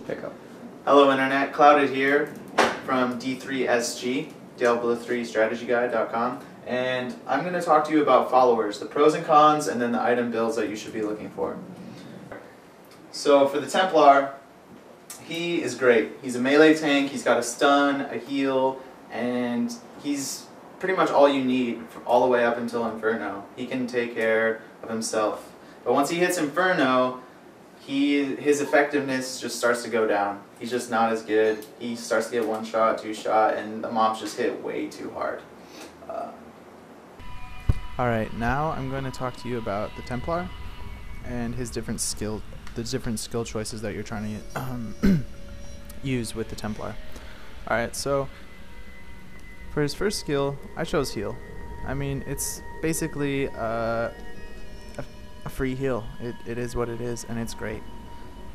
Pickup. Hello Internet, Clouded here from D3SG, Diablo3StrategyGuide.com, and I'm going to talk to you about followers, the pros and cons, and then the item builds that you should be looking for. So for the Templar, he is great. He's a melee tank, he's got a stun, a heal, and he's pretty much all you need all the way up until Inferno. He can take care of himself. But once he hits Inferno, his effectiveness just starts to go down. He's just not as good. He starts to get one shot, two shot, and the mobs just hit way too hard. Alright, now I'm going to talk to you about the Templar and his different skill choices that you're trying to use with the Templar. Alright, so for his first skill, I chose heal. I mean, it's basically a free heal. It is what it is, and it's great.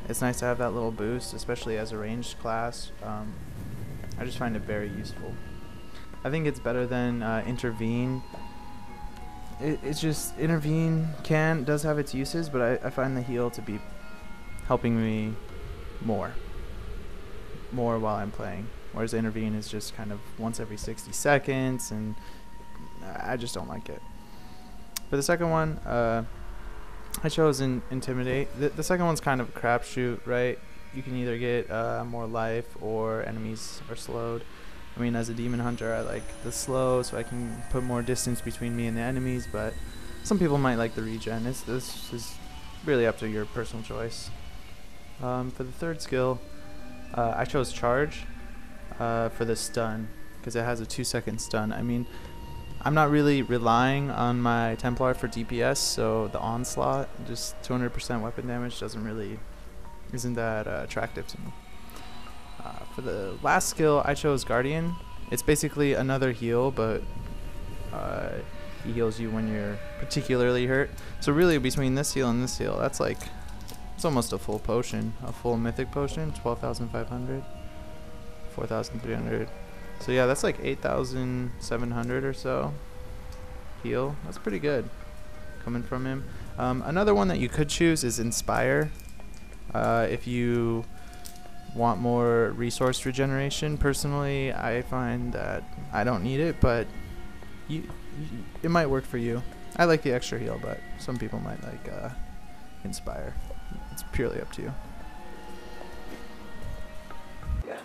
It's nice to have that little boost, especially as a ranged class. I just find it very useful. I think it's better than intervene. It's just intervene does have its uses, but I find the heal to be helping me more while I'm playing, whereas intervene is just kind of once every 60 seconds, and I just don't like it. For the second one, I chose Intimidate. The second one's kind of a crapshoot, right? You can either get more life or enemies are slowed. I mean, as a demon hunter, I like the slow, so I can put more distance between me and the enemies, but some people might like the regen. This is really up to your personal choice. For the third skill, I chose Charge for the stun, because it has a 2-second stun. I mean, I'm not really relying on my Templar for DPS, so the Onslaught, just 200% weapon damage, isn't that attractive to me. For the last skill, I chose Guardian. It's basically another heal, but he heals you when you're particularly hurt. So really, between this heal and this heal, that's like, it's almost a full potion, a full mythic potion, 12,500, 4,300. So yeah, that's like 8,700 or so heal. That's pretty good coming from him. Another one that you could choose is Inspire. If you want more resource regeneration, personally I find that I don't need it, but it might work for you. I like the extra heal, but some people might like Inspire. It's purely up to you. Yeah.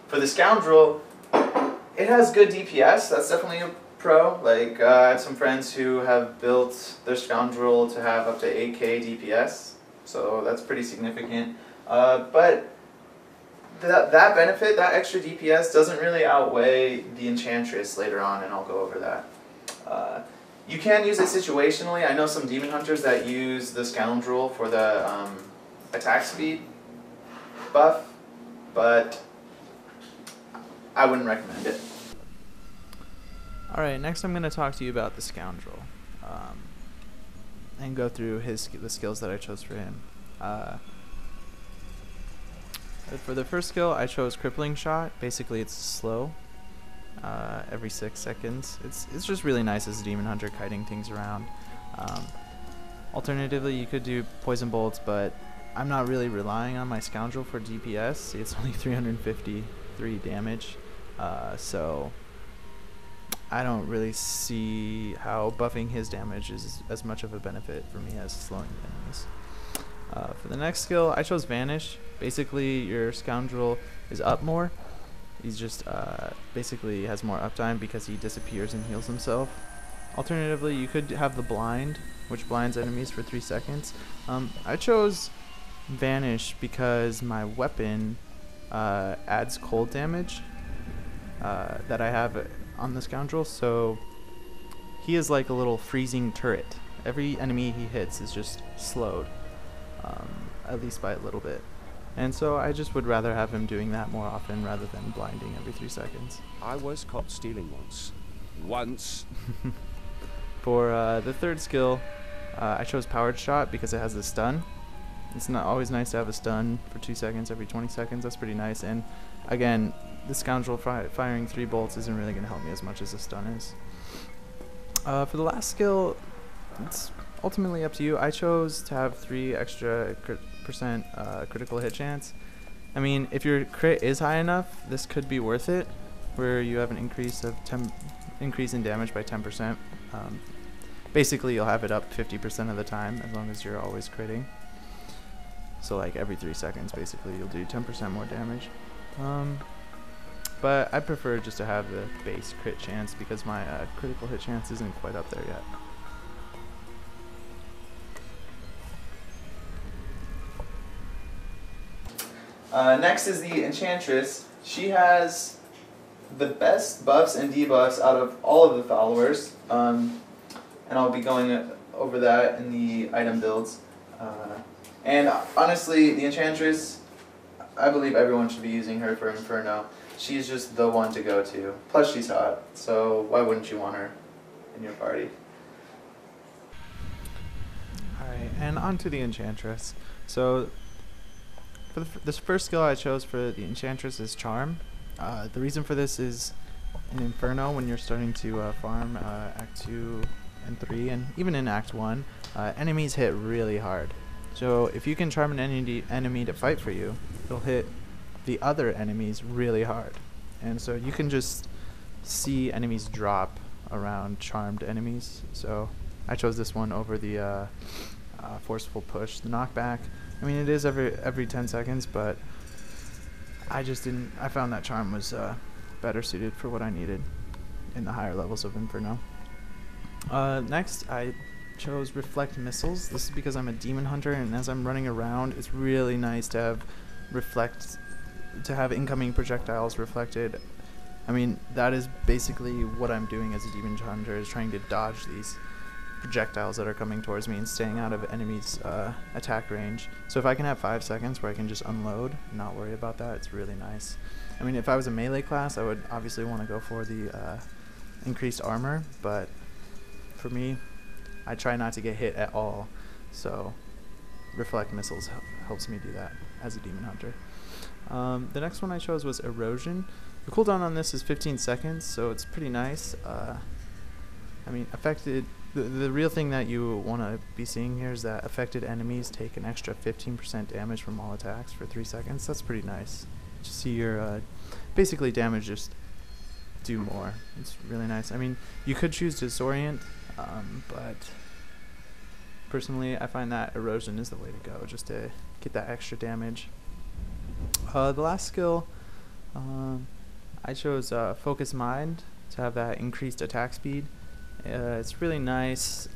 For the Scoundrel, it has good DPS. That's definitely a pro. Like, I have some friends who have built their Scoundrel to have up to 8k DPS, so that's pretty significant. But that benefit, that extra DPS, doesn't really outweigh the Enchantress later on, and I'll go over that. You can use it situationally. I know some demon hunters that use the Scoundrel for the attack speed buff, but I wouldn't recommend it. Alright, next I'm going to talk to you about the Scoundrel, and go through the skills that I chose for him. For the first skill, I chose Crippling Shot. Basically, it's slow, every 6 seconds. It's just really nice as a demon hunter, kiting things around. Alternatively, you could do Poison Bolts, but I'm not really relying on my Scoundrel for DPS. It's only 353 damage, so I don't really see how buffing his damage is as much of a benefit for me as slowing the enemies. For the next skill, I chose Vanish. Basically, your Scoundrel is up more. He's just basically has more uptime because he disappears and heals himself. Alternatively, you could have the Blind, which blinds enemies for 3 seconds. I chose Vanish because my weapon adds cold damage that I have on the Scoundrel, so he is like a little freezing turret. Every enemy he hits is just slowed, at least by a little bit. And so I just would rather have him doing that more often rather than blinding every 3 seconds. I was caught stealing once. For the third skill, I chose Powered Shot because it has a stun. It's not always nice to have a stun for 2 seconds every 20 seconds. That's pretty nice. And again, the Scoundrel firing 3 bolts isn't really going to help me as much as a stun is. For the last skill, it's ultimately up to you. I chose to have 3 extra 10% critical hit chance. I mean, if your crit is high enough, this could be worth it, where you have an increase in damage by 10%. Basically, you'll have it up 50% of the time as long as you're always critting. So like every 3 seconds, basically, you'll do 10% more damage. But I prefer just to have the base crit chance because my critical hit chance isn't quite up there yet. Next is the Enchantress. She has the best buffs and debuffs out of all of the followers, and I'll be going over that in the item builds. And honestly, the Enchantress, I believe everyone should be using her for Inferno. She's just the one to go to. Plus she's hot, so why wouldn't you want her in your party? Alright, and on to the Enchantress. So, for this first skill I chose for the Enchantress is Charm. The reason for this is in Inferno, when you're starting to farm Act 2 and 3, and even in Act 1, enemies hit really hard. So if you can charm an enemy to fight for you, it'll hit the other enemies really hard. And so you can just see enemies drop around charmed enemies. So I chose this one over the Forceful Push. The knockback, I mean, it is every 10 seconds, but I found that charm was better suited for what I needed in the higher levels of Inferno. Next, I chose Reflect Missiles. This is because I'm a demon hunter, and as I'm running around, it's really nice to have incoming projectiles reflected. I mean, that is basically what I'm doing as a demon hunter, is trying to dodge these projectiles that are coming towards me and staying out of enemies' attack range. So if I can have 5 seconds where I can just unload and not worry about that, it's really nice. I mean, if I was a melee class, I would obviously want to go for the increased armor, but for me, I try not to get hit at all, so Reflect Missiles helps me do that as a demon hunter. The next one I chose was Erosion. The cooldown on this is 15 seconds, so it's pretty nice. I mean, the real thing that you want to be seeing here is that affected enemies take an extra 15% damage from all attacks for 3 seconds. That's pretty nice. Just see your basically damage just do more. It's really nice. I mean, you could choose Disorient, but personally I find that Erosion is the way to go, just to get that extra damage. The last skill, I chose Focus Mind to have that increased attack speed. It's really nice,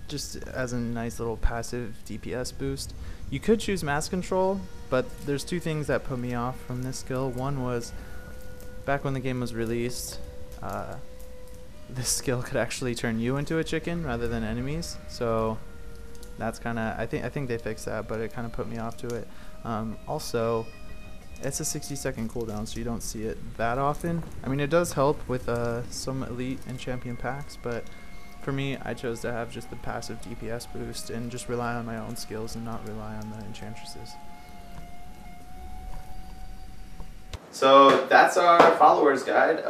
just as a nice little passive DPS boost. You could choose Mass Control, but there's 2 things that put me off from this skill. One was, back when the game was released, this skill could actually turn you into a chicken rather than enemies, so that's kind of, I think they fixed that, but it kind of put me off to it. Also, it's a 60-second cooldown, so you don't see it that often. I mean, it does help with some elite and champion packs, but for me, I chose to have just the passive DPS boost and just rely on my own skills and not rely on the Enchantresses. So that's our followers guide.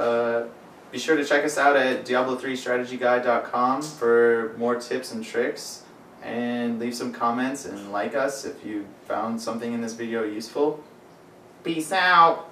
Be sure to check us out at Diablo3strategyguide.com for more tips and tricks, and leave some comments and like us if you found something in this video useful. Peace out!